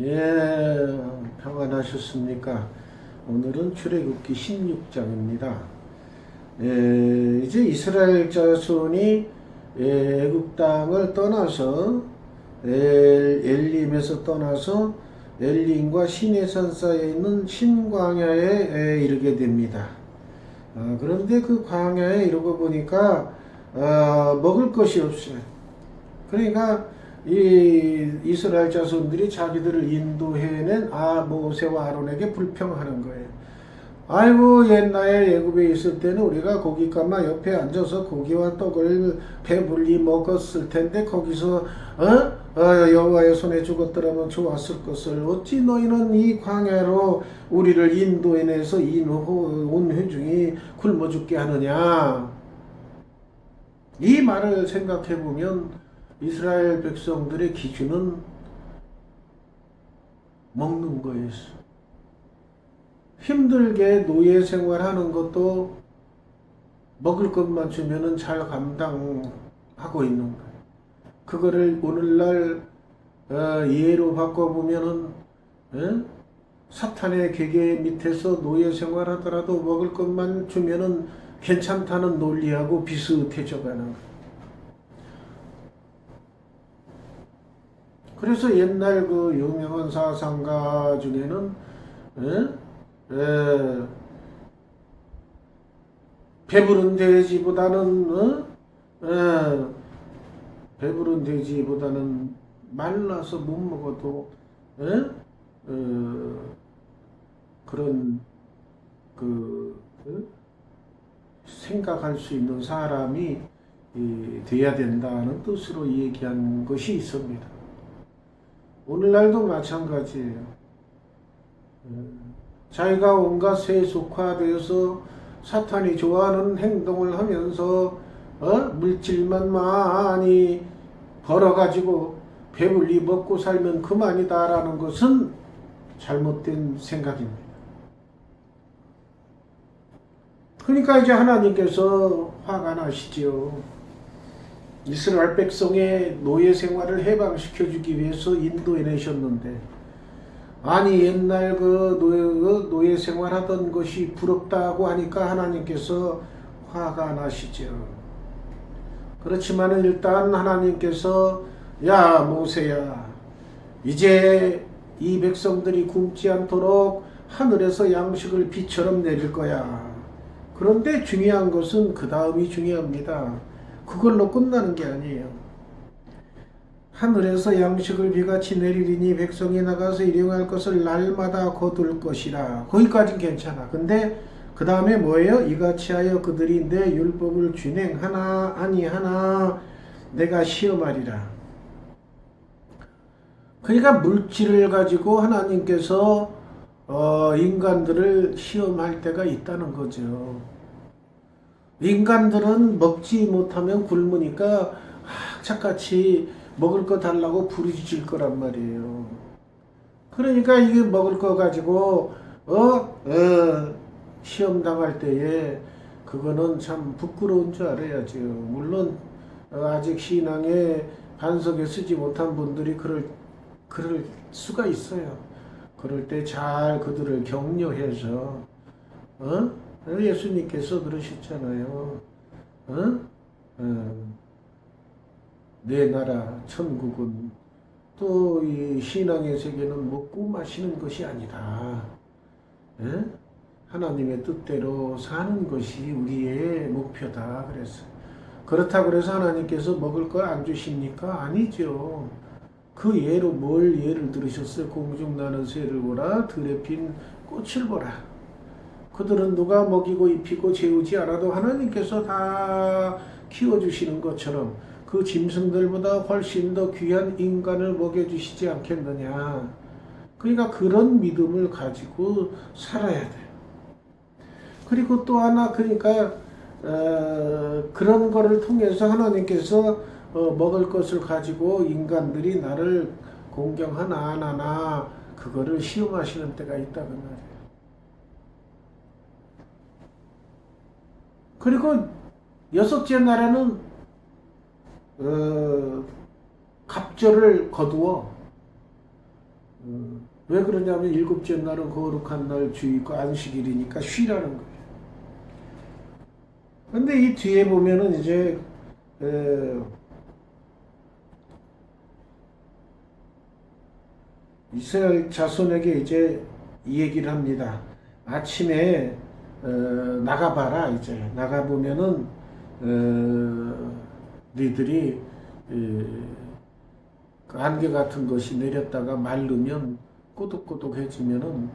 예, 평안하셨습니까? 오늘은 출애굽기 16장입니다. 이제 이스라엘 자손이 애굽 땅을 떠나서 엘림에서 떠나서 엘림과 시내산 사이에 있는 신광야에 이르게 됩니다. 그런데 그 광야에 이르고 보니까 먹을 것이 없어요. 그러니까 이 이스라엘 자손들이 자기들을 인도해낸 모세와 아론에게 불평하는 거예요. 아이고 옛날에 애굽에 있을 때는 우리가 고깃가마 옆에 앉아서 고기와 떡을 배불리 먹었을 텐데 거기서 여호와의 손에 죽었더라면 좋았을 것을 어찌 너희는 이 광야로 우리를 인도해내서 온 회중이 굶어 죽게 하느냐. 이 말을 생각해 보면 이스라엘 백성들의 기준은 먹는 거였어. 힘들게 노예 생활하는 것도 먹을 것만 주면은 잘 감당하고 있는 거예요. 그거를 오늘날 예로 바꿔보면은 사탄의 계계 밑에서 노예 생활하더라도 먹을 것만 주면은 괜찮다는 논리하고 비슷해져 가는 거예요. 그래서 옛날 그 유명한 사상가 중에는 에, 배부른 돼지보다는 배부른 돼지보다는 말라서 못 먹어도 에? 그런 그 생각할 수 있는 사람이 돼야 된다는 뜻으로 얘기한 것이 있습니다. 오늘날도 마찬가지예요. 자기가 온갖 세속화되어서 사탄이 좋아하는 행동을 하면서 물질만 많이 벌어가지고 배불리 먹고 살면 그만이다라는 것은 잘못된 생각입니다. 그러니까 이제 하나님께서 화가 나시지요. 이스라엘 백성의 노예 생활을 해방시켜 주기 위해서 인도해내셨는데 아니 옛날 그 노예 생활하던 것이 부럽다고 하니까 하나님께서 화가 나시죠. 그렇지만 일단 하나님께서 야 모세야 이제 이 백성들이 굶지 않도록 하늘에서 양식을 비처럼 내릴 거야. 그런데 중요한 것은 그 다음이 중요합니다. 그걸로 끝나는 게 아니에요. 하늘에서 양식을 비같이 내리리니 백성이 나가서 일용할 것을 날마다 거둘 것이라. 거기까진 괜찮아. 근데 그 다음에 뭐예요? 이같이 하여 그들이 내 율법을 준행하나 아니하나 내가 시험하리라. 그러니까 물질을 가지고 하나님께서 인간들을 시험할 때가 있다는 거죠. 인간들은 먹지 못하면 굶으니까 착같이 먹을 거 달라고 부르짖을 거란 말이에요. 그러니까 이게 먹을 거 가지고 시험 당할 때에 그거는 참 부끄러운 줄 알아야죠. 물론 아직 신앙의 반석에 쓰지 못한 분들이 그럴 수가 있어요. 그럴 때 잘 그들을 격려해서 예수님께서 그러셨잖아요. 내 나라 천국은 또 이 신앙의 세계는 먹고 마시는 것이 아니라 하나님의 뜻대로 사는 것이 우리의 목표다 그랬어요. 그렇다고 그래서 하나님께서 먹을 걸 안 주십니까? 아니죠. 그 예로 뭘 예를 들으셨어요? 공중 나는 새를 보라 들에 핀 꽃을 보라. 그들은 누가 먹이고 입히고 재우지 않아도 하나님께서 다 키워주시는 것처럼 그 짐승들보다 훨씬 더 귀한 인간을 먹여주시지 않겠느냐. 그러니까 그런 믿음을 가지고 살아야 돼요. 그리고 또 하나 그러니까 그런 거를 통해서 하나님께서 먹을 것을 가지고 인간들이 나를 공경하나 안 하나 그거를 시험하시는 때가 있다는 말이에요. 그리고 여섯째 날에는 갑절을 거두어 왜 그러냐면 일곱째 날은 거룩한 날 주이고 안식일이니까 쉬라는 거예요. 근데 이 뒤에 보면은 이제 이스라엘 자손에게 이제 이 얘기를 합니다. 아침에 나가봐라. 이제 나가보면은 너희들이 그 안개 같은 것이 내렸다가 마르면 꼬독꼬독해지면은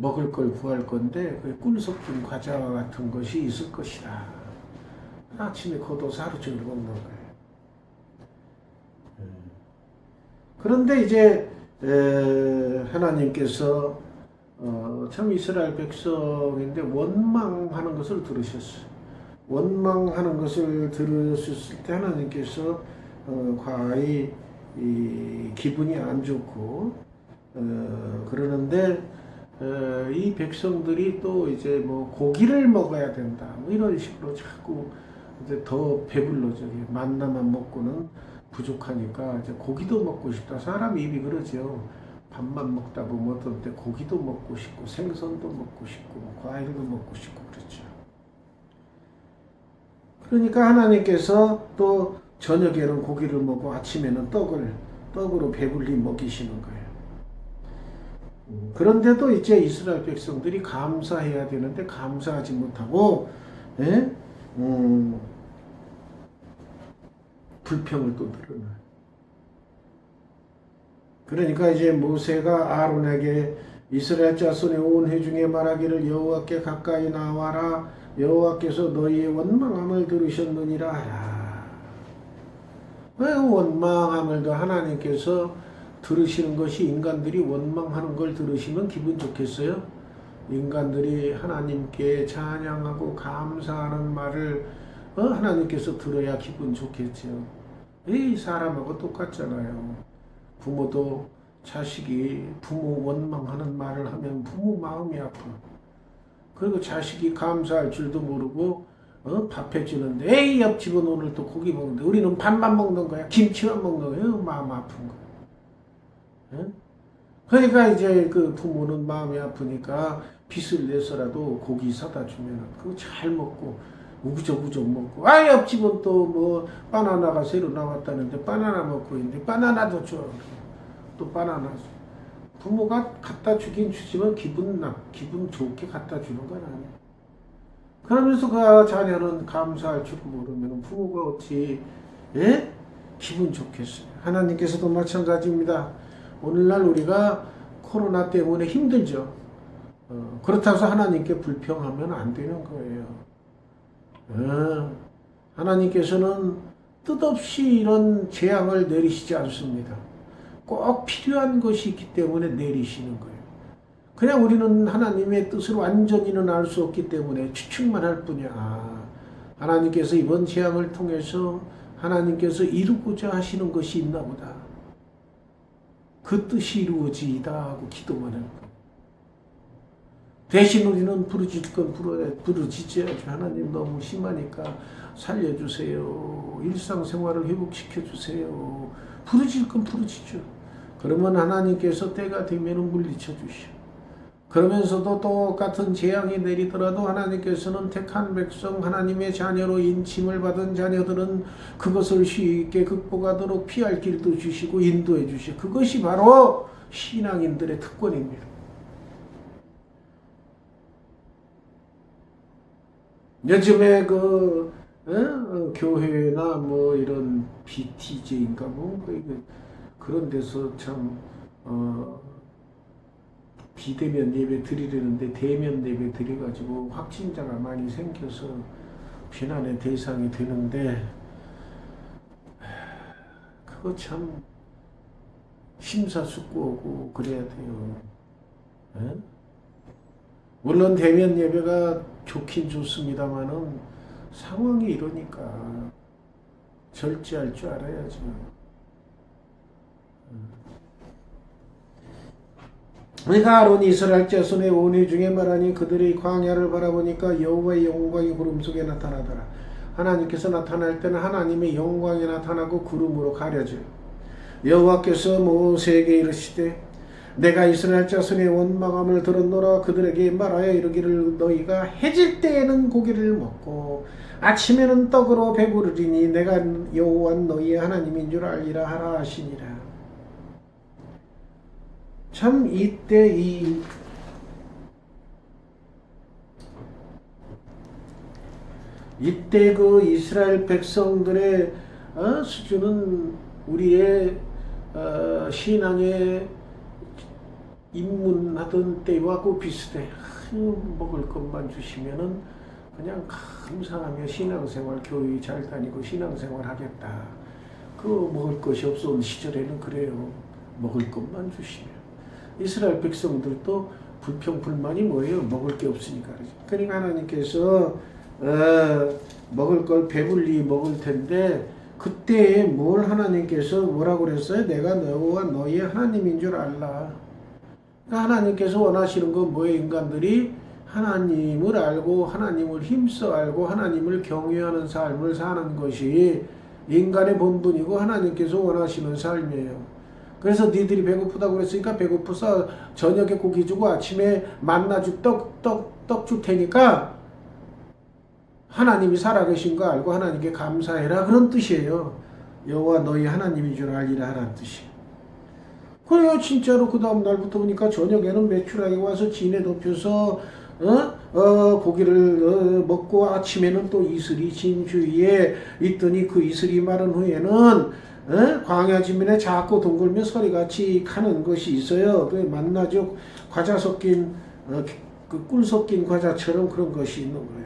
먹을 걸 구할 건데 꿀 섞인 과자와 같은 것이 있을 것이다. 아침에 걷어서 하루 종일 먹는 거예요. 그런데 이제 하나님께서 참 이스라엘 백성인데 원망하는 것을 들으셨어요. 원망하는 것을 들으셨을 때 하나님께서 과히 기분이 안 좋고 그러는데 이 백성들이 또 이제 뭐 고기를 먹어야 된다 뭐 이런 식으로 자꾸 이제 더 배불러져. 만나만 먹고는 부족하니까 이제 고기도 먹고 싶다. 사람 입이 그러죠. 밥만 먹다 보면 어떤 때 고기도 먹고 싶고 생선도 먹고 싶고 과일도 먹고 싶고 그렇죠. 그러니까 하나님께서 또 저녁에는 고기를 먹고 아침에는 떡으로 배불리 먹이시는 거예요. 그런데도 이제 이스라엘 백성들이 감사해야 되는데 감사하지 못하고 불평을 또 드러나요. 그러니까 이제 모세가 아론에게 이스라엘 자손의 온 회중에 말하기를 여호와께 가까이 나와라. 여호와께서 너희의 원망함을 들으셨느니라 하라. 왜 원망함을 하나님께서 들으시는 것이 인간들이 원망하는 걸 들으시면 기분 좋겠어요? 인간들이 하나님께 찬양하고 감사하는 말을 하나님께서 들어야 기분 좋겠죠. 이 사람하고 똑같잖아요. 부모도 자식이 부모 원망하는 말을 하면 부모 마음이 아파. 그리고 자식이 감사할 줄도 모르고 밥 해주는데 에이 옆집은 오늘 또 고기 먹는데 우리는 밥만 먹는 거야. 김치만 먹는 거야. 마음 아픈 거야. 그러니까 이제 그 부모는 마음이 아프니까 빚을 내서라도 고기 사다 주면 그거 잘 먹고 우구적우적 먹고 옆집은 또 뭐 바나나가 새로 나왔다는데 바나나 먹고 있는데 바나나도 줘. 또 바나나 부모가 갖다 주긴 주지만 기분 좋게 갖다 주는 건 아니에요. 그러면서 그 자녀는 감사할 줄 모르면 부모가 어찌 기분 좋겠어요. 하나님께서도 마찬가지입니다. 오늘날 우리가 코로나 때문에 힘들죠. 그렇다고 해서 하나님께 불평하면 안 되는 거예요. 하나님께서는 뜻없이 이런 재앙을 내리시지 않습니다. 꼭 필요한 것이 있기 때문에 내리시는 거예요. 그냥 우리는 하나님의 뜻을 완전히는 알 수 없기 때문에 추측만 할 뿐이야. 하나님께서 이번 재앙을 통해서 하나님께서 이루고자 하시는 것이 있나 보다. 그 뜻이 이루어지이다 하고 기도만 할 거예요. 대신 우리는 부르짖을 건 부르짖어야죠. 하나님 너무 심하니까 살려주세요. 일상생활을 회복시켜주세요. 부르짖을 건 부르짖죠. 그러면 하나님께서 때가 되면 물리쳐 주시오. 그러면서도 똑같은 재앙이 내리더라도 하나님께서는 택한 백성 하나님의 자녀로 인침을 받은 자녀들은 그것을 쉽게 극복하도록 피할 길도 주시고 인도해 주시오. 그것이 바로 신앙인들의 특권입니다. 요즘에 교회나 뭐 이런 BTJ인가 뭐 그런 데서 참 비대면 예배 드리려는데 대면 예배 드려가지고 확진자가 많이 생겨서 비난의 대상이 되는데 그거 참 심사숙고하고 그래야 돼요. 물론 대면 예배가 좋긴 좋습니다만은 상황이 이러니까 절제할 줄 알아야죠. 그러니까 아론이 이스라엘 자손의 온 회중에 말하니 그들이 광야를 바라보니까 여호와의 영광이 구름 속에 나타나더라. 하나님께서 나타날 때는 하나님의 영광이 나타나고 구름으로 가려져요. 여호와께서 모세에게 이르시되 내가 이스라엘 자손의 원망함을 들었노라. 그들에게 말하여 이르기를 너희가 해질 때에는 고기를 먹고 아침에는 떡으로 배부르리니 내가 여호와 너희의 하나님인 줄 알리라 하라 하시니라. 참 이때 그 이스라엘 백성들의 수준은 우리의 신앙의 입문하던 때와 그 비슷해. 먹을 것만 주시면은 그냥 감사하며 신앙생활 교회 잘 다니고 신앙생활 하겠다. 그 먹을 것이 없었던 시절에는 그래요. 먹을 것만 주시면. 이스라엘 백성들도 불평 불만이 뭐예요? 먹을 게 없으니까. 그러니까 하나님께서 먹을 걸 배불리 먹을 텐데 그때 뭘 하나님께서 뭐라고 그랬어요? 내가 너와 너희의 하나님인 줄 알라. 그러니까 하나님께서 원하시는 건 뭐예요? 인간들이 하나님을 알고 하나님을 힘써 알고 하나님을 경외하는 삶을 사는 것이 인간의 본분이고 하나님께서 원하시는 삶이에요. 그래서 니들이 배고프다고 그랬으니까 배고프서 저녁에 고기 주고 아침에 만나 떡 줄 테니까 하나님이 살아계신 거 알고 하나님께 감사해라. 그런 뜻이에요. 여호와 너희 하나님인 줄 알리라 하라는 뜻이에요. 그래요. 진짜로 그 다음 날부터 보니까 저녁에는 메추라기 와서 진에 덮여서 고기를 먹고 아침에는 또 이슬이 진 주위에 있더니 그 이슬이 마른 후에는 광야 지면에 작고 둥글며 서리같이 가는 것이 있어요. 그 만나죠. 과자 섞인 그 꿀 섞인 과자처럼 그런 것이 있는 거예요.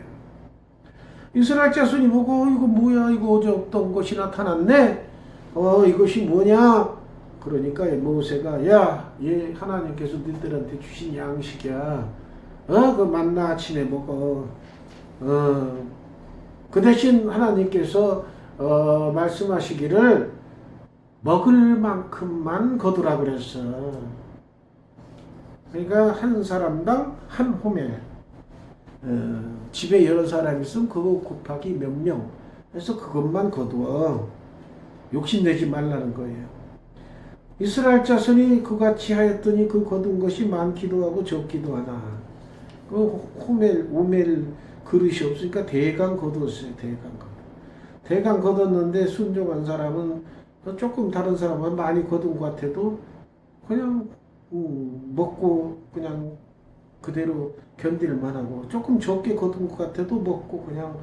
이스라엘 자손이 보고 이거 뭐야, 이거 어제 없던 것이 나타났네. 이것이 뭐냐? 그러니까 모세가 얘 하나님께서 너희들한테 주신 양식이야. 그 만나 아침에 먹어. 그 대신 하나님께서 말씀하시기를 먹을 만큼만 거두라 그랬어. 그러니까 한 사람당 한 호멜. 집에 여러 사람 있으면 그거 곱하기 몇 명 해서 그것만 거두어. 욕심내지 말라는 거예요. 이스라엘 자손이 그같이 하였더니 그 거둔 것이 많기도 하고 적기도 하다. 그 호멜, 오멜 그릇이 없으니까 대강 거두었어요. 대강 거뒀는데 순종한 사람은 조금 다른 사람은 많이 거둔 것 같아도 그냥 먹고 그냥 그대로 견딜만 하고 조금 적게 거둔 것 같아도 먹고 그냥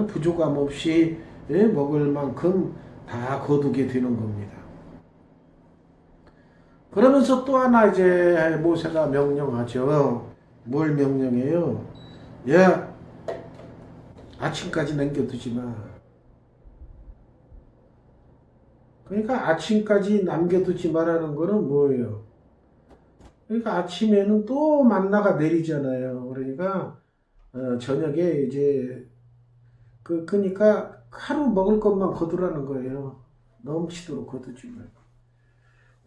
부족함 없이 먹을 만큼 다 거두게 되는 겁니다. 그러면서 또 하나 이제 모세가 명령하죠. 뭘 명령해요? 야, 아침까지 남겨두지 마. 그러니까 아침까지 남겨두지 마라는 거는 뭐예요? 그러니까 아침에는 또 만나가 내리잖아요. 그러니까 저녁에 이제 그러니까 하루 먹을 것만 거두라는 거예요. 넘치도록 거두지 말고.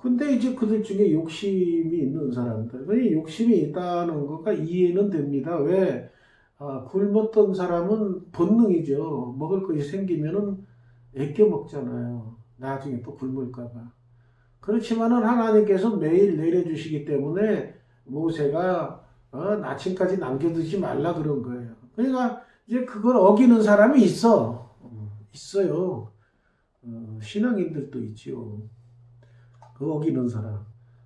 근데 이제 그들 중에 욕심이 있는 사람들, 그 욕심이 있다는 거가 이해는 됩니다. 왜? 굶었던 사람은 본능이죠. 먹을 것이 생기면은 아껴 먹잖아요. 나중에 또 굶을까봐. 그렇지만은 하나님께서 매일 내려주시기 때문에 모세가 아침까지 남겨두지 말라 그런 거예요. 그러니까 이제 그걸 어기는 사람이 있어요. 신앙인들도 있지요. 그 어기는 사람,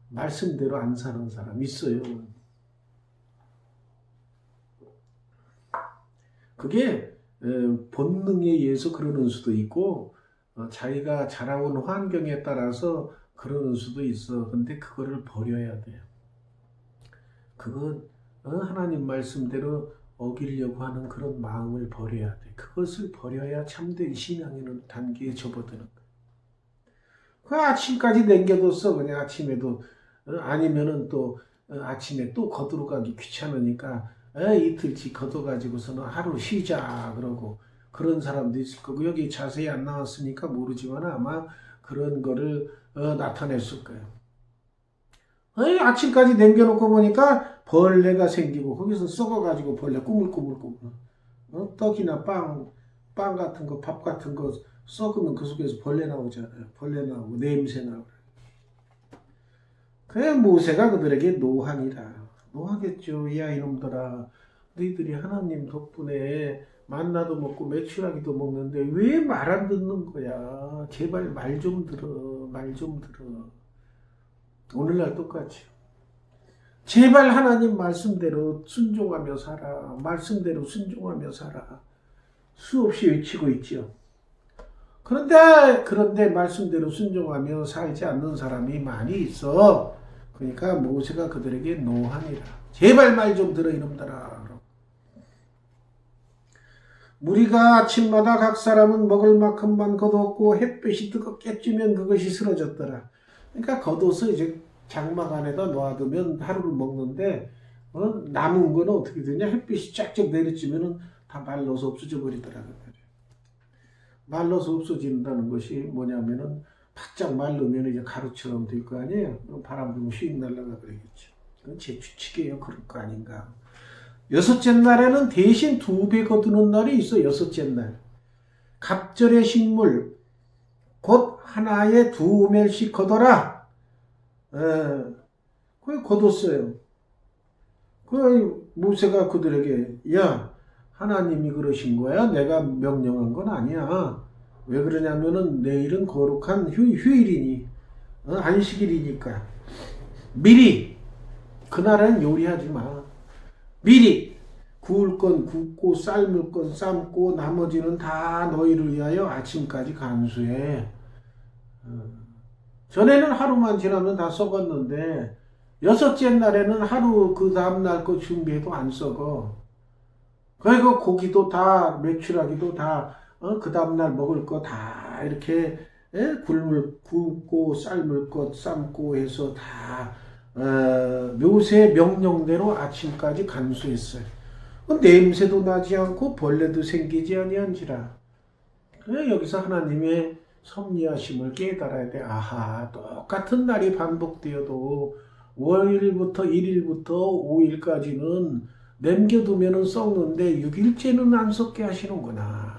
말씀대로 안 사는 사람 있어요. 그게 본능에 의해서 그러는 수도 있고 자기가 자라온 환경에 따라서 그러는 수도 있어. 근데 그거를 버려야 돼요. 그건 하나님 말씀대로 어기려고 하는 그런 마음을 버려야 돼. 그것을 버려야 참된 신앙이라는 단계에 접어드는 거야. 그 아침까지 남겨뒀어. 그냥 아침에도 아니면은 또 아침에 또 거두러 가기 귀찮으니까 이틀치 거둬가지고서는 하루 쉬자 그러고 그런 사람도 있을 거고 여기 자세히 안 나왔으니까 모르지만 아마 그런 거를 나타냈을 거예요. 아침까지 남겨놓고 보니까 벌레가 생기고 거기서 썩어가지고 벌레 꾸물꾸물꾸물 떡이나 빵 같은 거 밥 같은 거 썩으면 그 속에서 벌레 나오잖아요. 벌레 나오고 냄새 나고 그래 모세가 그들에게 노하니라. 노하겠죠. 야 이놈들아, 너희들이 하나님 덕분에 만나도 먹고 메추라기도 먹는데 왜 말 안 듣는 거야? 제발 말 좀 들어. 말 좀 들어. 오늘날 똑같이. 제발 하나님 말씀대로 순종하며 살아. 말씀대로 순종하며 살아. 수없이 외치고 있죠. 그런데 말씀대로 순종하며 살지 않는 사람이 많이 있어. 그러니까 모세가 그들에게 노하니라. 제발 말 좀 들어 이놈들아. 무리가 아침마다 각 사람은 먹을 만큼만 거두었고 햇볕이 뜨겁게 쬐면 그것이 쓰러졌더라. 그러니까 걷어서 이제 장막 안에다 놔두면 하루를 먹는데 남은 거는 어떻게 되냐? 햇빛이 쫙쫙 내리쬐면은 다 말라서 없어져 버리더라고요. 말라서 없어진다는 것이 뭐냐면은 바짝 말르면 이제 가루처럼 될 거 아니에요. 바람 불면 휙 날아가 그러겠죠. 그건 제 추측이에요. 그럴 거 아닌가. 여섯째 날에는 대신 2배 거두는 날이 있어. 여섯째 날. 갑절의 식물 곧 하나에 2오멜씩 거둬라. 그걸 거뒀어요. 그 모세가 그들에게 야 하나님이 그러신 거야. 내가 명령한 건 아니야. 왜 그러냐면은 내일은 거룩한 휴일이니 안식일이니까 미리 그날은 요리하지 마. 미리 구울 건 굽고 삶을 건 삶고 나머지는 다 너희를 위하여 아침까지 간수해. 전에는 하루만 지나면 다 썩었는데 여섯째 날에는 하루 그 다음날 거 준비해도 안 썩어. 그리고 고기도 다 메추라기도 다 그 다음날 먹을 거 다 이렇게 굽고 삶을 것 삶고 해서 다 묘세 명령대로 아침까지 간수했어요. 냄새도 나지 않고 벌레도 생기지 아니한지라. 그래 여기서 하나님의 섭리하심을 깨달아야 돼. 아하, 똑같은 날이 반복되어도 월일부터 1일부터 5일까지는 남겨두면 썩는데 6일째는 안 썩게 하시는구나.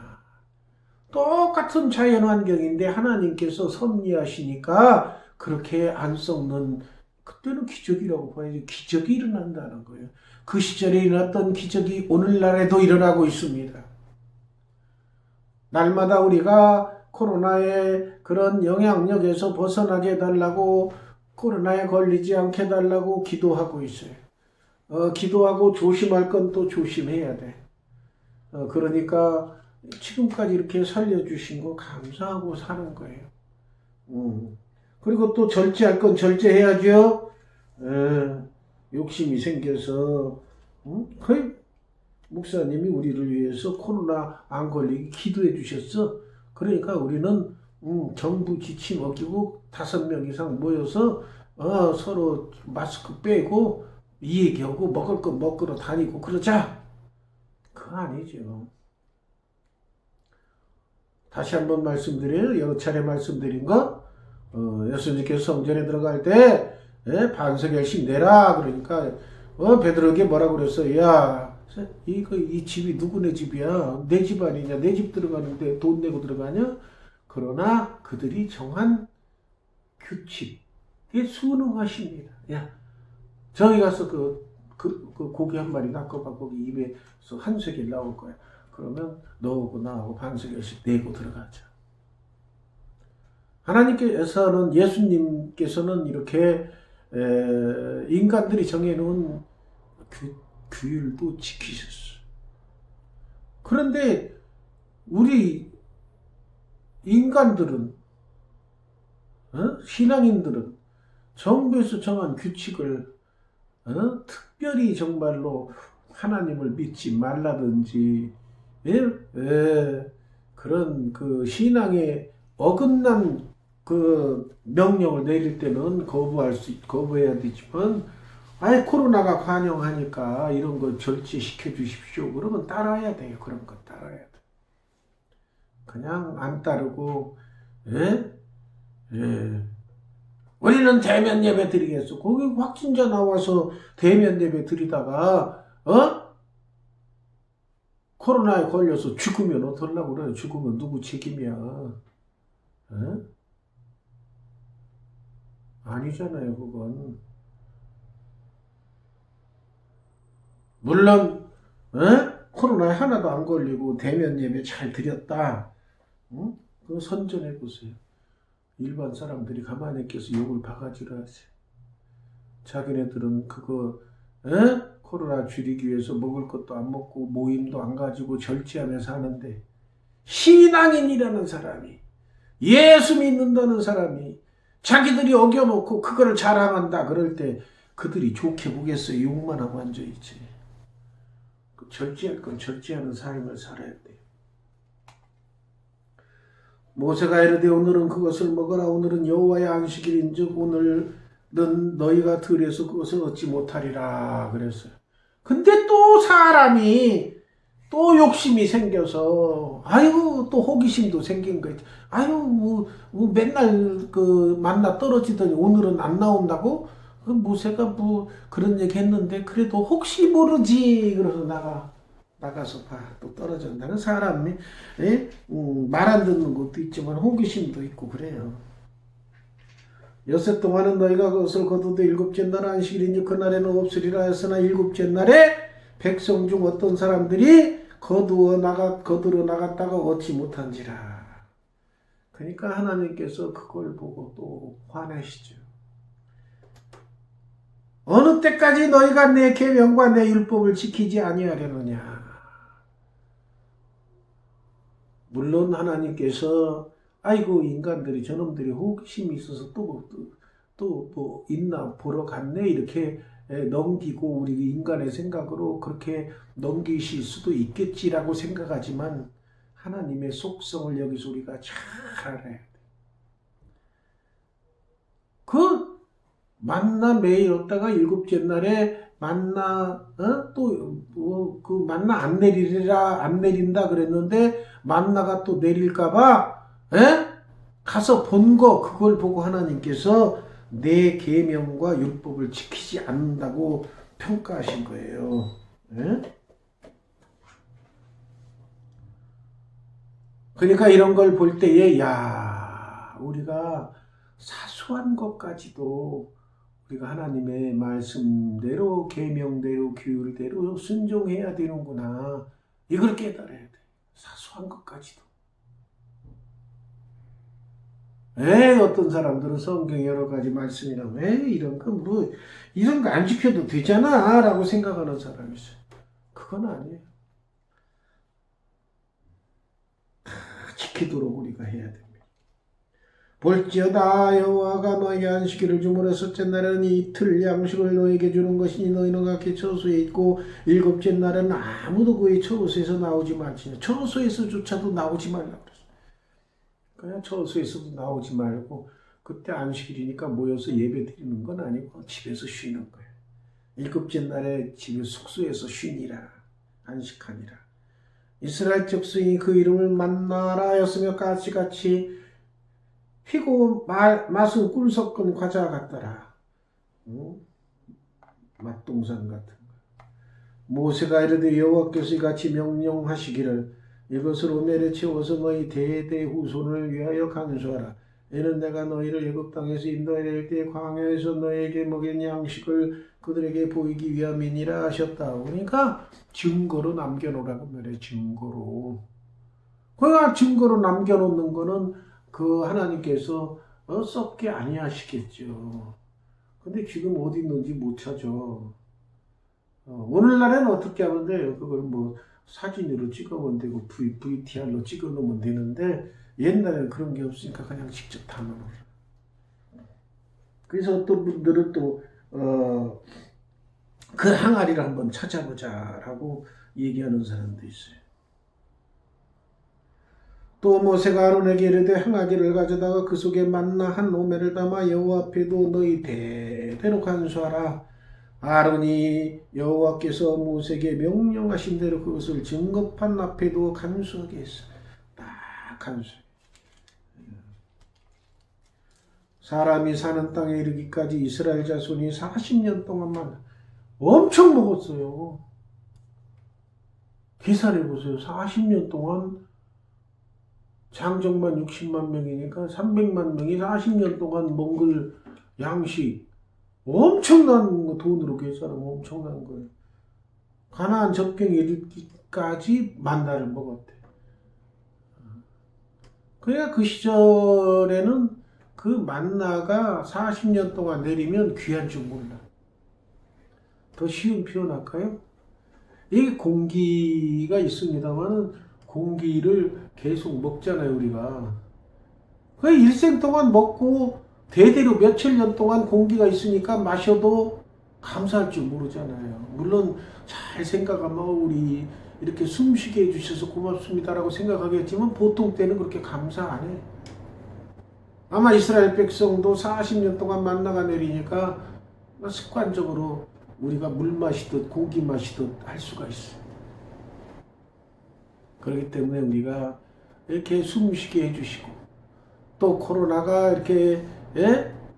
똑같은 자연환경인데 하나님께서 섭리하시니까 그렇게 안 썩는, 그때는 기적이라고 봐야지. 기적이 일어난다는 거예요. 그 시절에 일어났던 기적이 오늘날에도 일어나고 있습니다. 날마다 우리가 코로나의 그런 영향력에서 벗어나게 해달라고, 코로나에 걸리지 않게 해달라고 기도하고 있어요. 기도하고 조심할 건 또 조심해야 돼. 그러니까 지금까지 이렇게 살려주신 거 감사하고 사는 거예요. 그리고 또 절제할 건 절제해야죠. 욕심이 생겨서 거의 목사님이 우리를 위해서 코로나 안 걸리게 기도해 주셨어. 그러니까 우리는 정부 지침 어기고 5명 이상 모여서 서로 마스크 빼고 이 얘기하고 먹을 거 먹으러 다니고 그러자. 그거 아니죠. 다시 한번 말씀드려요. 여러 차례 말씀드린 거. 예수님께서 성전에 들어갈 때 반석열심 내라. 그러니까 베드로에게 뭐라고 그랬어? 야, 이 집이 누구네 집이야? 내 집 아니냐? 내 집 들어가는데 돈 내고 들어가냐? 그러나 그들이 정한 규칙에 순응하십니다. 야, 저기 가서 그 고기 한 마리 낚아봐. 거기 입에서 한 쇠길 나올 거야. 그러면 너하고 나하고 반석열씩 내고 들어가자. 하나님께서는, 예수님께서는 이렇게 인간들이 정해놓은 규율도 지키셨어요. 그런데 우리 인간들은, 신앙인들은 정부에서 정한 규칙을 특별히 정말로 하나님을 믿지 말라든지 그런 그 신앙에 어긋난 그 명령을 내릴 때는 거부해야 되지만, 아예 코로나가 관영하니까 이런 거 절제시켜 주십시오. 그러면 따라야 돼요. 그런 거 따라야 돼. 그냥 안 따르고, 우리는 대면 예배 드리겠어. 거기 확진자 나와서 대면 예배 드리다가, 코로나에 걸려서 죽으면 어떡하려고 그래요? 죽으면 누구 책임이야? 아니잖아요, 그건. 물론 코로나에 하나도 안 걸리고 대면 예배 잘 드렸다. 응? 그거 선전해 보세요. 일반 사람들이 가만히 있어서 욕을 바가지로 하세요. 자기네들은 그거 코로나 줄이기 위해서 먹을 것도 안 먹고 모임도 안 가지고 절제하면서 하는데, 신앙인이라는 사람이, 예수 믿는다는 사람이 자기들이 어겨놓고 그거를 자랑한다 그럴 때 그들이 좋게 보겠어요? 욕만 하고 앉아있지. 절제할 건 절제하는 삶을 살아야 돼요. 모세가 이르되 오늘은 그것을 먹어라. 오늘은 여호와의 안식일인즉 오늘은 너희가 들에서 그것을 얻지 못하리라 그랬어요. 근데 또 사람이 또 욕심이 생겨서 아이고 또 호기심도 생긴 거지. 아이고 뭐 맨날 그 만나 떨어지더니 오늘은 안 나온다고? 그 모세가 뭐 그런 얘기 했는데 그래도 혹시 모르지 그래서 나가서 봐. 또 떨어진다는 사람이 말 안 듣는 것도 있지만 호기심도 있고 그래요. 여섯 동안은 너희가 그것을 거두되 일곱째 날 안식일이니 그날에는 없으리라 했으나 일곱째 날에 백성 중 어떤 사람들이 거두러 나갔다가 얻지 못한지라. 그러니까 하나님께서 그걸 보고 또 화내시죠. 어느 때까지 너희가 내 계명과 내 율법을 지키지 아니하려느냐. 물론 하나님께서 아이고 인간들이 저놈들이 호기심이 있어서 또 뭐 있나 보러 갔네 이렇게 넘기고 우리 인간의 생각으로 그렇게 넘기실 수도 있겠지라고 생각하지만 하나님의 속성을 여기서 우리가 잘 알아야 돼. 그 만나 매일 얻다가 일곱째 날에 만나 또 그 만나 안 내린다 그랬는데 만나가 또 내릴까봐 가서 본 거 그걸 보고 하나님께서 내 계명과 율법을 지키지 않는다고 평가하신 거예요. 그러니까 이런 걸 볼 때에 야 우리가 사소한 것까지도 우리가 하나님의 말씀대로 계명대로 규율대로 순종해야 되는구나. 이걸 깨달아야 돼. 사소한 것까지도. 어떤 사람들은 성경 여러 가지 말씀이라고 이런 거 안 지켜도 되잖아 라고 생각하는 사람이 있어요. 그건 아니에요. 다 지키도록 우리가 해야 됩니다. 볼지어다 여호와가 너희에게 안식일을 주므로 첫째 날은 이틀 양식을 너희에게 주는 것이니 너희는 각기 처소에 있고 일곱째 날은 아무도 그의 처소에서 나오지 말지니. 처소에서조차도 나오지 말라고 그랬어요. 그냥 처소에서도 나오지 말고 그때 안식일이니까 모여서 예배 드리는 건 아니고 집에서 쉬는 거예요. 일곱째 날에 집에 숙소에서 쉬니라 안식하니라. 이스라엘 족속이 그 이름을 만나라 하였으며 까치같이 피고 맛은 꿀 섞은 과자 같더라. 맛동산 같은 거. 모세가 이르되 여호와께서 이같이 명령하시기를 이것을 오멜에 채워서 너희 대대 후손을 위하여 간수하라. 이는 내가 너희를 애굽 땅에서 인도하여 때 광야에서 너희에게 먹인 양식을 그들에게 보이기 위함이니라 하셨다. 그러니까 증거로 남겨놓으라고 말해. 증거로. 그러니까 증거로 남겨놓는 거는 그 하나님께서 썩게 아니하시겠죠. 근데 지금 어디 있는지 못 찾아. 오늘날에는 어떻게 하면 돼요? 그걸 뭐 사진으로 찍으면 되고 VTR로 찍어 놓으면 되는데 옛날에는 그런 게 없으니까 그냥 직접 담아놓으라. 그래서 어떤 분들은 또 그 항아리를 한번 찾아보자라고 얘기하는 사람도 있어요. 또 모세가 아론에게 이르되 항아리를 가져다가 그 속에 만나 한 오멜을 담아 여호와 앞에도 너희 대대로 간수하라. 아론이 여호와께서 모세에게 명령하신 대로 그것을 증거판 앞에도 간수하게 했어. 딱 간수. 사람이 사는 땅에 이르기까지 이스라엘 자손이 40년 동안만 엄청 먹었어요. 계산해 보세요. 40년 동안 장정만 60만 명이니까 300만 명이 40년 동안 먹을 양식 엄청난 돈으로 계산하면 엄청난 거예요. 가나안 접경에 이르기까지 만나를 먹었대. 그래야 그 시절에는 그 만나가 40년 동안 내리면 귀한 줄 몰라. 더 쉬운 표현할까요? 이게 공기가 있습니다만은 공기를 계속 먹잖아요, 우리가. 그 일생 동안 먹고 대대로 며칠 년 동안 공기가 있으니까 마셔도 감사할 줄 모르잖아요. 물론 잘 생각하면 우리 이렇게 숨쉬게 해주셔서 고맙습니다라고 생각하겠지만 보통 때는 그렇게 감사 안 해. 아마 이스라엘 백성도 40년 동안 만나가 내리니까 습관적으로 우리가 물 마시듯 고기 마시듯 할 수가 있어요. 그렇기 때문에 우리가 이렇게 숨쉬게 해주시고 또 코로나가 이렇게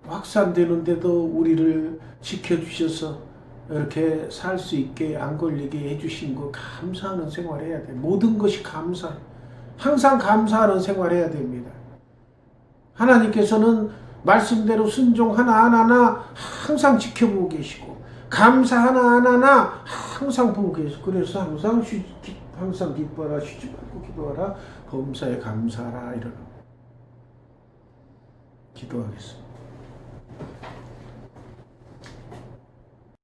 확산되는데도 우리를 지켜주셔서 이렇게 살 수 있게 안 걸리게 해주신 거 감사하는 생활 해야 돼. 모든 것이 감사. 항상 감사하는 생활 해야 됩니다. 하나님께서는 말씀대로 순종 하나하나 항상 지켜보고 계시고 감사 하나하나 항상 보고 계시고 그래서 항상 기뻐하라 쉬지 말고 기도하라 범사에 감사하라 이러는 기도하겠습니다.